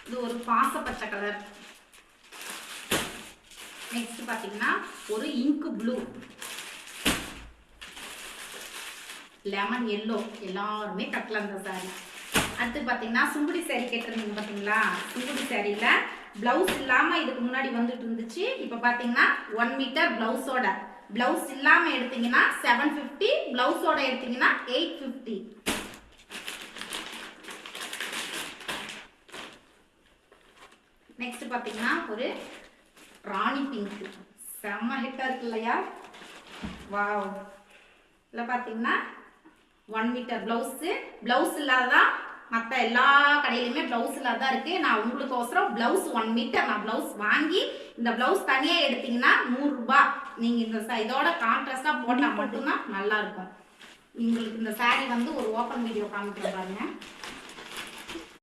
இது ஒரு பாச பச்சை கலர். நெக்ஸ்ட் பார்த்தீங்கன்னா ஒரு இங்க் ப்ளூ, லெமன் எல்லோ. எல்லாருமே கட்டலாம் அந்த சாரி. அடுத்து பார்த்தீங்கன்னா சுங்குடி சாரி கேட்டிருந்தீங்க பார்த்தீங்களா? சுங்குடி சாரியில் ப்ளவுஸ் இல்லாமல் இதுக்கு முன்னாடி வந்துட்டு இருந்துச்சு. இப்போ பார்த்தீங்கன்னா 1 மீட்டர் ப்ளவுஸோட, ப்ளவுஸ் இல்லாமல் எடுத்தீங்கன்னா 750, ப்ளவுஸோட எடுத்தீங்கன்னா 850. நெக்ஸ்ட் பார்த்தீங்கன்னா ஒரு ராணி பிங்க், செம்ம ஹிட்டாக இருக்கு இல்லையா? வாவ். இதில் பார்த்தீங்கன்னா 1 மீட்டர் ப்ளவுஸு, ப்ளவுஸ் இல்லாதான் மற்ற எல்லா கடையிலுமே ப்ளவுஸ் இல்லாதான் இருக்குது. நான் உங்களுக்கோசரம் ப்ளவுஸ் 1 மீட்டர் நான் ப்ளவுஸ் வாங்கி இந்த ப்ளவுஸ் தனியாக எடுத்தீங்கன்னா 100 ரூபாய். நீங்கள் இந்த இதோட கான்ட்ராஸ்டாக போட்டால் மட்டும்தான் நல்லாயிருக்கும். உங்களுக்கு இந்த சாரீ வந்து ஒரு ஓப்பன் வீடியோ காமிக்கிறேன் பாருங்க.